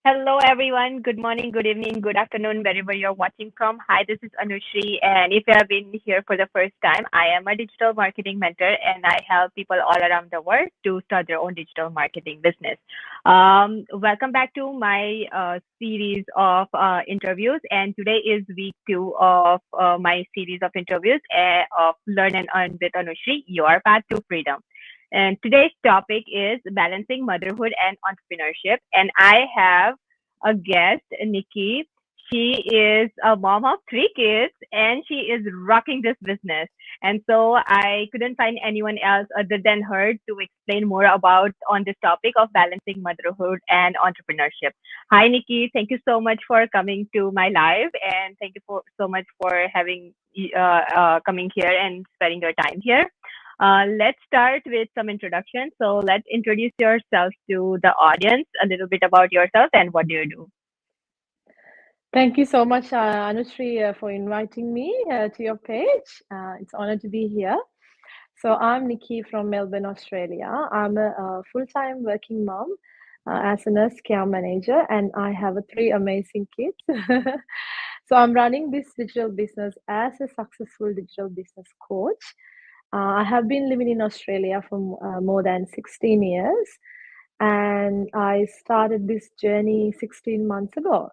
Hello, everyone. Good morning, good evening, good afternoon, wherever you're watching from. Hi, this is Anushri. And if you have been here for the first time, I am a digital marketing mentor and I help people all around the world to start their own digital marketing business. Welcome back to my series of interviews. And today is week two of my series of interviews of Learn and Earn with Anushri, Your Path to Freedom. And today's topic is balancing motherhood and entrepreneurship. And I have a guest, Niky. She is a mom of three kids and she is rocking this business. And so I couldn't find anyone else other than her to explain more about on this topic of balancing motherhood and entrepreneurship. Hi, Niky. Thank you so much for coming to my live and thank you so much for having coming here and spending your time here. Let's start with some introduction. So let's introduce yourself to the audience, a little bit about yourself and what do you do. Thank you so much, Anushri, for inviting me to your page. It's an honor to be here. So I'm Niky from Melbourne, Australia. I'm a full-time working mom as a nurse care manager, and I have three amazing kids. So I'm running this digital business as a successful digital business coach. I have been living in Australia for more than 16 years, and I started this journey 16 months ago.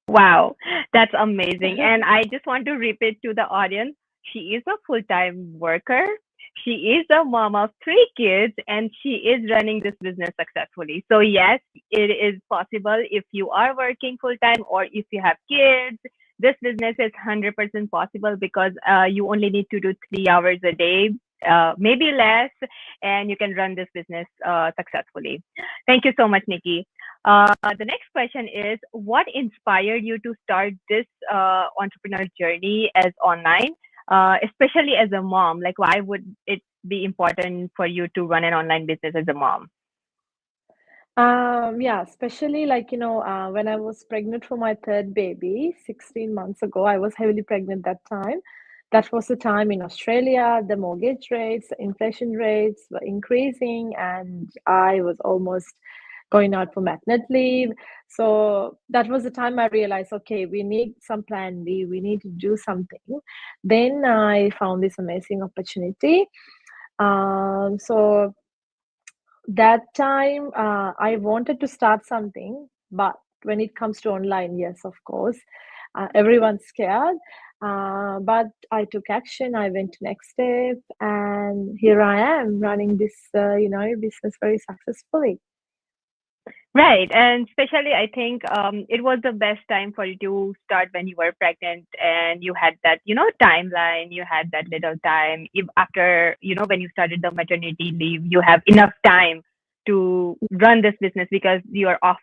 Wow, that's amazing. And I just want to repeat to the audience, she is a full-time worker. She is a mom of three kids and she is running this business successfully. So yes, it is possible if you are working full-time or if you have kids. This business is 100% possible because you only need to do 3 hours a day, maybe less, and you can run this business successfully. Thank you so much, Nikki. The next question is, what inspired you to start this entrepreneur journey as online, especially as a mom? Like, why would it be important for you to run an online business as a mom? Yeah, especially when I was pregnant for my third baby 16 months ago, I was heavily pregnant that time. That was the time in Australia, the mortgage rates, the inflation rates were increasing, and I was almost going out for maternity leave. So that was the time I realized, okay, we need some plan B, we need to do something. Then I found this amazing opportunity. So that time I wanted to start something, but when it comes to online, yes, of course, everyone's scared. But I took action. I went to next step, and here I am running this, business very successfully. Right. And especially, I think it was the best time for you to start when you were pregnant and you had that, timeline, you had that little time. If after, when you started the maternity leave, you have enough time to run this business because you are off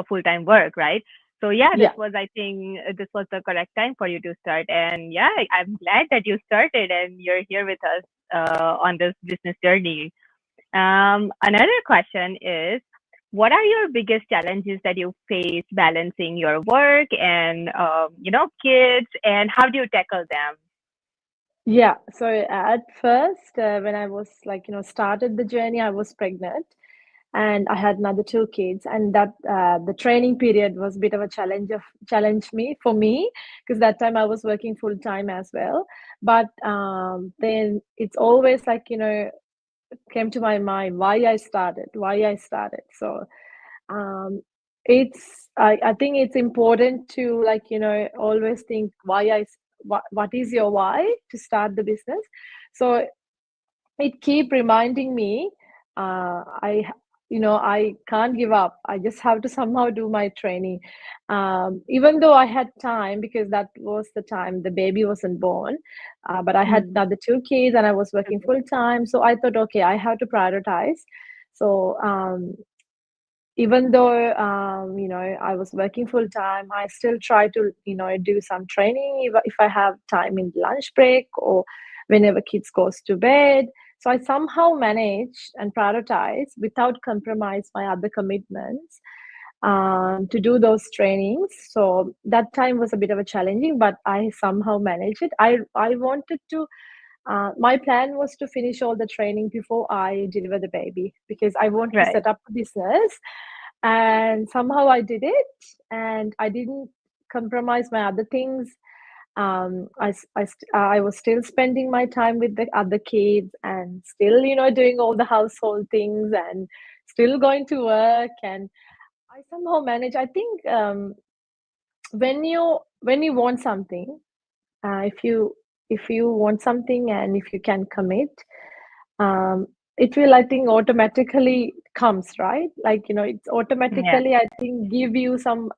full-time work, right? So yeah, Yeah. I think this was the correct time for you to start. And yeah, I'm glad that you started and you're here with us on this business journey. Another question is, what are your biggest challenges that you face balancing your work and kids, and how do you tackle them? Yeah, so at first, when I was started the journey, I was pregnant and I had another two kids, and that the training period was a bit of a challenge me for me because that time I was working full time as well. But then it's always came to my mind why I started. So um, I think it's important to always think what is your why to start the business. So it keep reminding me I can't give up. I just have to somehow do my training, even though I had time because that was the time the baby wasn't born, but I had Mm. the other two kids and I was working Okay. full time, so I thought, okay, I have to prioritize. So even though I was working full time, I still try to do some training if I have time in lunch break or whenever kids goes to bed. So I somehow manage and prioritize without compromise my other commitments to do those trainings. So that time was a bit of a challenging, but I somehow managed it. I wanted to my plan was to finish all the training before I deliver the baby because I wanted to Right. set up a business and somehow I did it, and I didn't compromise my other things. I was still spending my time with the other kids, and still, doing all the household things, and still going to work, and I somehow managed. I think when you want something, if you want something and if you can commit, um, it will, I think, automatically comes, right? Like, it's Yeah. automatically, I think, give you some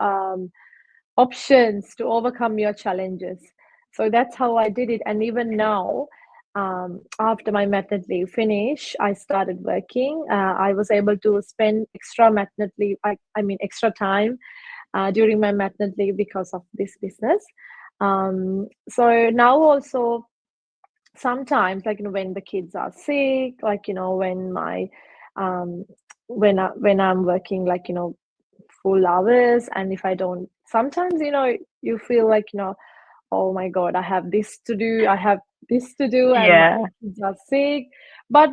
options to overcome your challenges. So that's how I did it. And even now, after my maternity leave finish, I started working. I was able to spend extra maternity leave, I mean, extra time during my maternity leave because of this business. So now also, sometimes, like, when the kids are sick, like, when my um when I'm working, like, full hours, and if I don't, sometimes, you feel like, oh my god, I have this to do, I have this to do, and my Yeah. kids are sick. But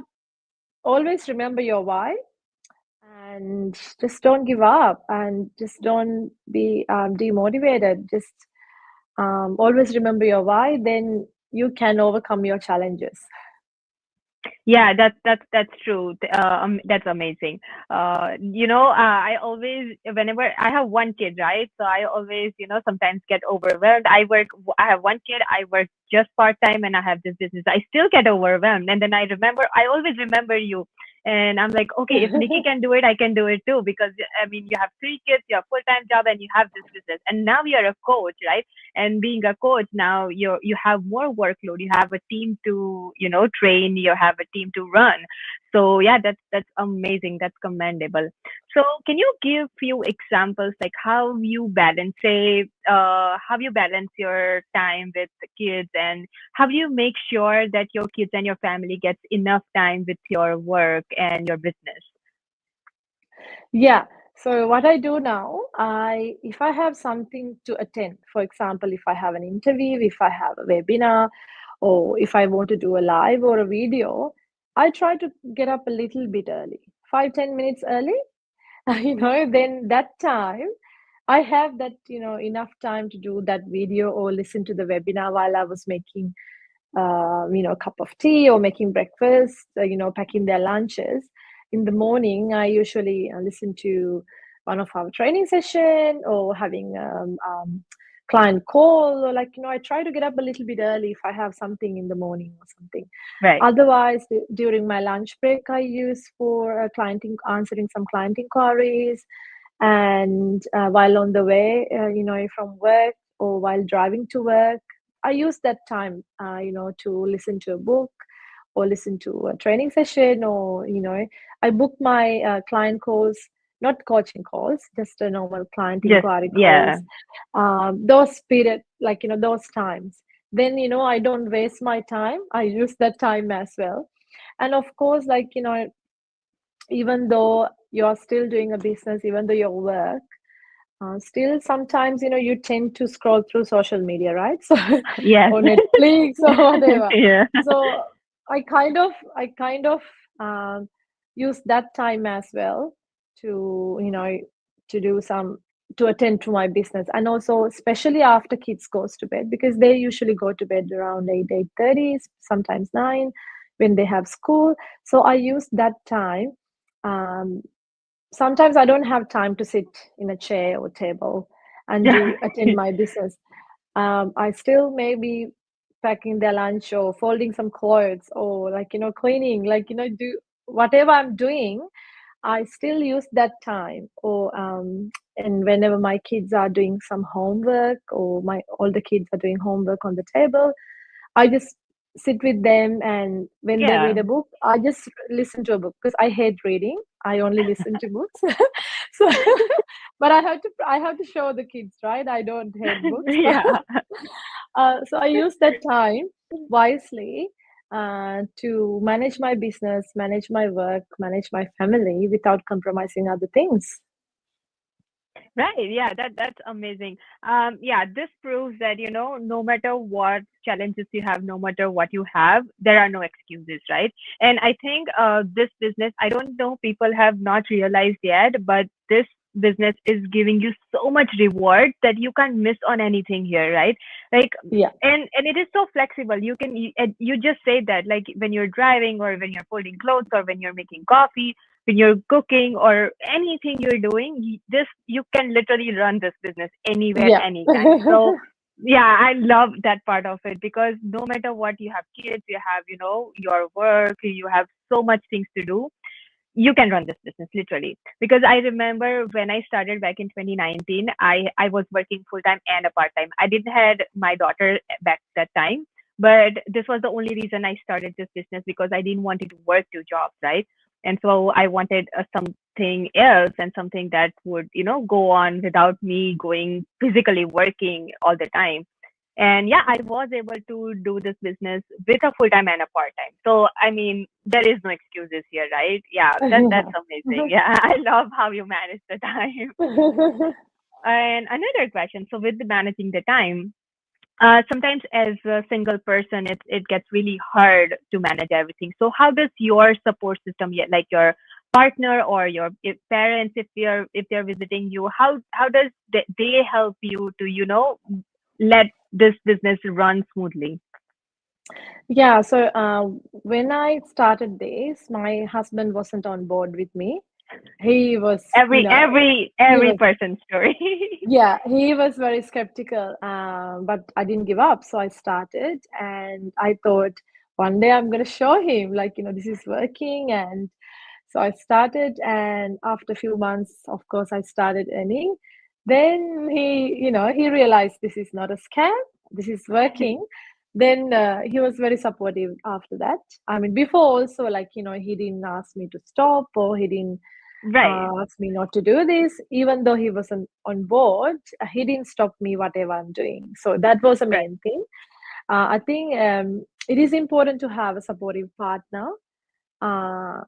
always remember your why, and just don't give up, and just don't be demotivated. Just always remember your why, then you can overcome your challenges. Yeah, that's true. That's amazing. I always, whenever I have one kid, right? So I always, sometimes get overwhelmed. I have one kid. I work just part time, and I have this business. I still get overwhelmed, and then I always remember you, and I'm like, okay, if Nikki can do it, I can do it too. Because I mean, you have three kids, you have full time job, and you have this business, and now you're a coach, right? And being a coach now, you have more workload, you have a team to train, you have a team to run. So yeah, that's amazing, that's commendable. So can you give few examples, like how you balance your time with the kids, and how you make sure that your kids and your family gets enough time with your work and your business? Yeah. So what I do now, if I have something to attend, for example, if I have an interview, if I have a webinar, or if I want to do a live or a video, I try to get up a little bit early, 5-10 minutes early. Then that time I have that, enough time to do that video or listen to the webinar while I was making a cup of tea or making breakfast, packing their lunches. In the morning, I usually listen to one of our training session, or having client call, or, like, I try to get up a little bit early if I have something in the morning or something. Right. Otherwise, during my lunch break, I use for answering some client inquiries, and while on the way, from work, or while driving to work, I use that time, to listen to a book, or listen to a training session, or, I book my client calls, not coaching calls, just a normal client Just, inquiry yeah. calls. Those period, like, those times. Then, I don't waste my time. I use that time as well. And of course, like, even though you're still doing a business, even though you work, still sometimes, you tend to scroll through social media, right? So, Yes. or Netflix or whatever. Yeah. So I kind of use that time as well to, to do some to attend to my business, and also especially after kids goes to bed, because they usually go to bed around 8:30, sometimes 9, when they have school. So I use that time. um, Sometimes I don't have time to sit in a chair or table and do attend my business. I still maybe packing their lunch, or folding some clothes, or, like, cleaning, like, do whatever I'm doing. I still use that time. Or and whenever my kids are doing some homework, or my all the kids are doing homework on the table, I just sit with them, and when they Yeah. read a book, I just listen to a book, because I hate reading. I only listen to books. So, but I have to show the kids, right? I don't hate books. Yeah. So I use that time wisely, to manage my business, manage my work, manage my family without compromising other things. Right. Yeah, that's amazing. Yeah, this proves that, no matter what challenges you have, no matter what you have, there are no excuses, right? And I think this business, I don't know, people have not realized yet, but this business is giving you so much reward that you can't miss on anything here, right? Like, Yeah. and it is so flexible. And you just say that, like, when you're driving or when you're folding clothes or when you're making coffee, when you're cooking or anything you're doing, you can literally run this business anywhere, Yeah. anytime. So yeah, I love that part of it, because no matter what, you have kids, you have, your work, you have so much things to do. You can run this business literally, because I remember when I started back in 2019, I was working full time and a part time. I didn't had my daughter back that time, but this was the only reason I started this business, because I didn't want to work two jobs, right? And so I wanted something else, and something that would, go on without me going physically working all the time. And yeah, I was able to do this business with a full time and a part time. So I mean, there is no excuses here, right? Yeah, that's Yeah. amazing. Yeah, I love how you manage the time. And another question. So with the managing the time, sometimes as a single person, it gets really hard to manage everything. So how does your support system, yet like your partner or your parents, if they're visiting you, how does they help you to let this business run smoothly? Yeah, so when I started this, my husband wasn't on board with me. He was, Every every he every was, person's story. yeah, he was very skeptical. But I didn't give up, so I started, and I thought one day I'm going to show him, like, this is working. And so I started, and after a few months, of course, I started earning. Then he realized this is not a scam, this is working. Then he was very supportive after that. I mean, before also, like, he didn't ask me to stop, or he didn't Right, asked me not to do this. Even though he wasn't on board, he didn't stop me whatever I'm doing. So that was the right. main thing. I think it is important to have a supportive partner. Uh,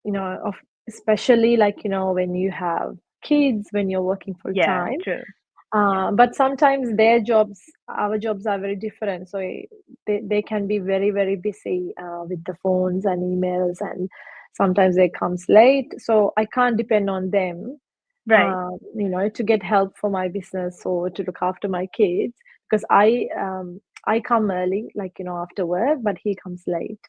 of especially, like, when you have kids, when you're working full Yeah, time. true. Yeah. But sometimes our jobs are very different. So they can be very, very busy with the phones and emails, and sometimes they comes late. So I can't depend on them, Right. to get help for my business or to look after my kids, because I come early, like, after work, but he comes late.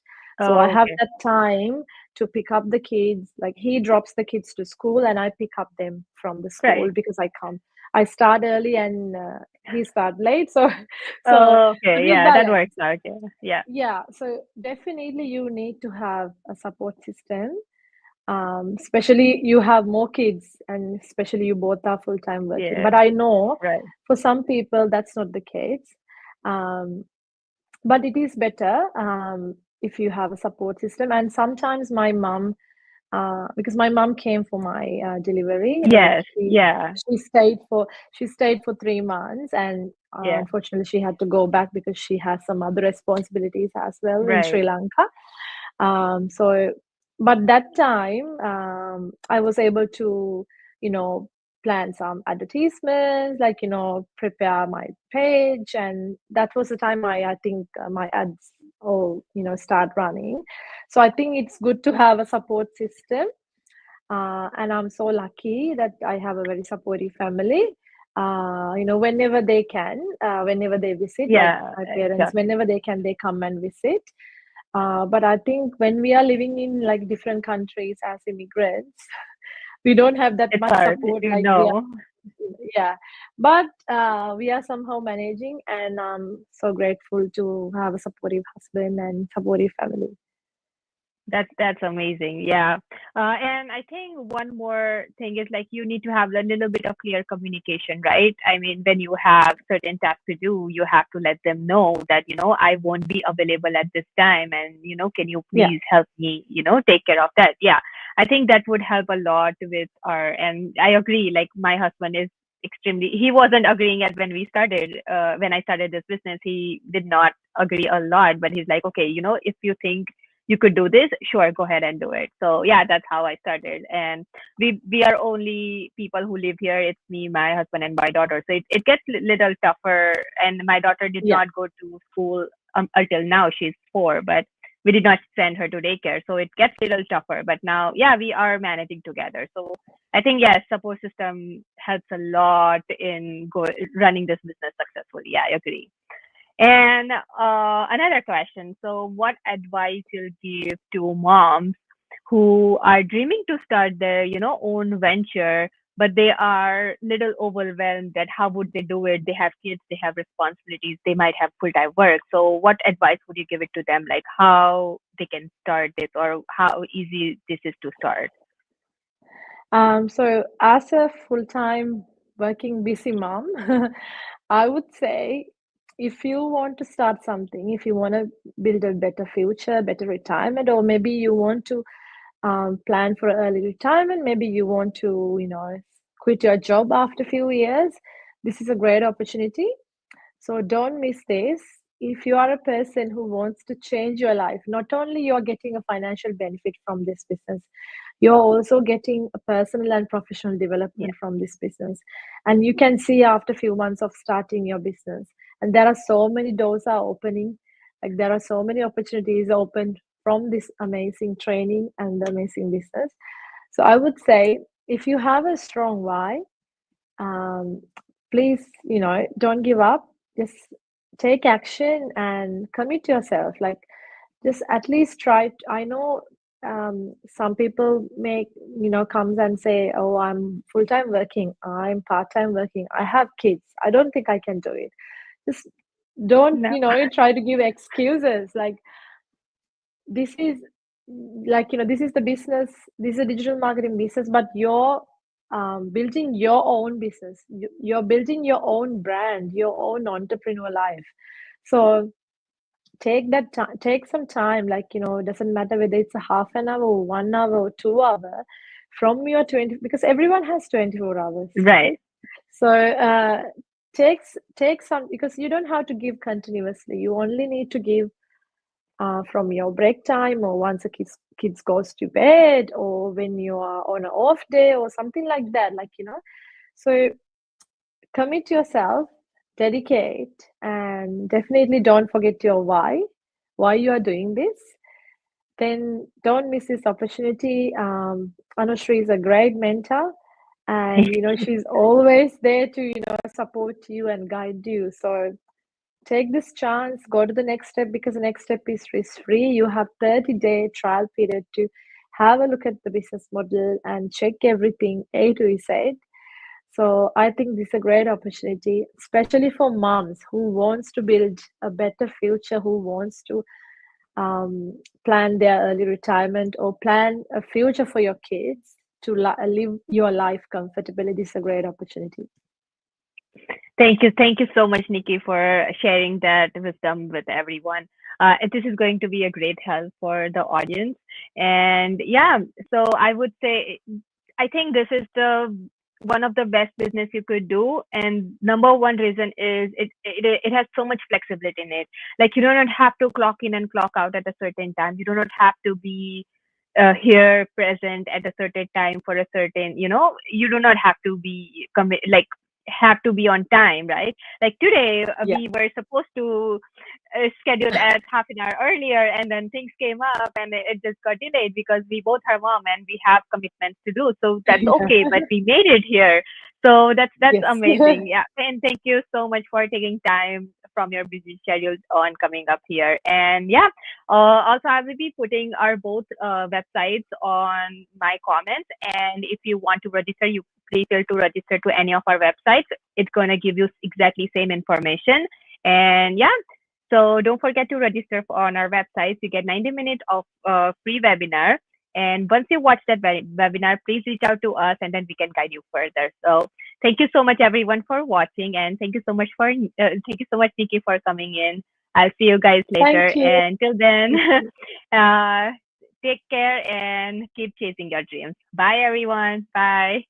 So I Oh, have okay. that time to pick up the kids. Like, he drops the kids to school, and I pick up them from the school, Right. because I start early, and he start late. So so Oh, okay. we Yeah, that balance. works out. Yeah. Yeah. Yeah, so definitely you need to have a support system. Especially you have more kids, and especially you both are full-time working. Yeah. But I know Right. for some people that's not the case. Um, but it is better if you have a support system. And sometimes my mom, because my mom came for my delivery, like, Yes. Yeah. she stayed for 3 months, and Yeah. unfortunately she had to go back because she has some other responsibilities as well in Sri Right. Lanka. So, but that time, I was able to, you know, plan some advertisements, like, prepare my page, and that was the time I think my ads all, start running. So I think it's good to have a support system, and I'm so lucky that I have a very supportive family. Whenever they can, whenever they visit, like Yeah. my parents, Exactly. whenever they can, they come and visit. But I think when we are living in, like, different countries as immigrants, we don't have that It's much hard. support You like we are. know. Yeah, but we are somehow managing, and I'm so grateful to have a supportive husband and supportive family. That's amazing. Yeah. And I think one more thing is, like, you need to have a little bit of clear communication, right? I mean, when you have certain tasks to do, you have to let them know that, I won't be available at this time, and, can you Yeah, please help me, take care of that? Yeah. I think that would help a lot with and I agree, like, my husband is he wasn't agreeing at when I started this business. He did not agree a lot, but he's like, okay, if you think you could do this, sure, go ahead and do it. So yeah, that's how I started. And we are only people who live here. It's me, my husband, and my daughter. So it gets a little tougher. And my daughter did yeah, not go to school until now. She's 4, but we did not send her to daycare. So it gets a little tougher. But now, yeah, we are managing together. So I think, yes, support system helps a lot in running this business successfully. Yeah, I agree. And another question. So, what advice you'll give to moms who are dreaming to start their, own venture, but they are little overwhelmed that how would they do it? They have kids, they have responsibilities, they might have full-time work. So, what advice would you give it to them? Like how they can start this, or how easy this is to start? So as a full-time working busy mom, I would say if you want to start something, if you want to build a better future, better retirement, or maybe you want to plan for early retirement, maybe you want to, quit your job after a few years, this is a great opportunity. So don't miss this. If you are a person who wants to change your life, not only you're getting a financial benefit from this business, you're also getting a personal and professional Yeah. development from this business. And you can see after a few months of starting your business, and there are so many doors are opening, like there are so many opportunities opened from this amazing training and the amazing business. So I would say if you have a strong why, um, please, don't give up. Just take action and commit yourself. Like, just at least try. I know some people make, comes and say, "Oh, I'm full time working. I'm part time working. I have kids. I don't think I can do it." Just don't, No. try to give excuses. Like, this is this is the business, this is a digital marketing business, but you're building your own business. You're building your own brand, your own entrepreneur life. So take that time, take some time, like, it doesn't matter whether it's a half an hour or 1 hour or 2 hour from your 20, because everyone has 24 hours, Right. right? So take some, because you don't have to give continuously. You only need to give from your break time, or once a kids goes to bed, or when you are on an off day or something like that, like, so commit yourself, dedicate, and definitely don't forget your why you are doing this. Then don't miss this opportunity. Anushri is a great mentor, and she's always there to support you and guide you. So take this chance, go to the next step, because the next step is risk free. You have 30-day trial period to have a look at the business model and check everything A to Z. So I think this is a great opportunity, especially for moms who wants to build a better future, who wants to plan their early retirement or plan a future for your kids to live your life comfortably. This is a great opportunity. Thank you. Thank you so much, Nikki, for sharing that wisdom with everyone. This is going to be a great help for the audience. And yeah, so I would say, I think this is the one of the best business you could do. And number one reason is it has so much flexibility in it. Like you do not have to clock in and clock out at a certain time. You do not have to be here present at a certain time for a certain, you do not have to be like have to be on time, right? Like today, Yeah. we were supposed to schedule at half an hour earlier, and then things came up, and it just got delayed because we both are mom and we have commitments to do. So that's Yeah. okay, but we made it here. So that's Yes. amazing. Yeah, and thank you so much for taking time from your busy schedule on coming up here. And yeah, also I will be putting our both websites on my comments. And if you want to register, you please feel to register to any of our websites. It's going to give you exactly same information. And yeah, so don't forget to register on our website. You get 90 minutes of free webinar. And once you watch that webinar, please reach out to us and then we can guide you further. So thank you so much everyone for watching, and thank you so much Nikki for coming in. I'll see you guys later. Thank you. And till then, Thank you. uh, take care and keep chasing your dreams. Bye everyone. Bye.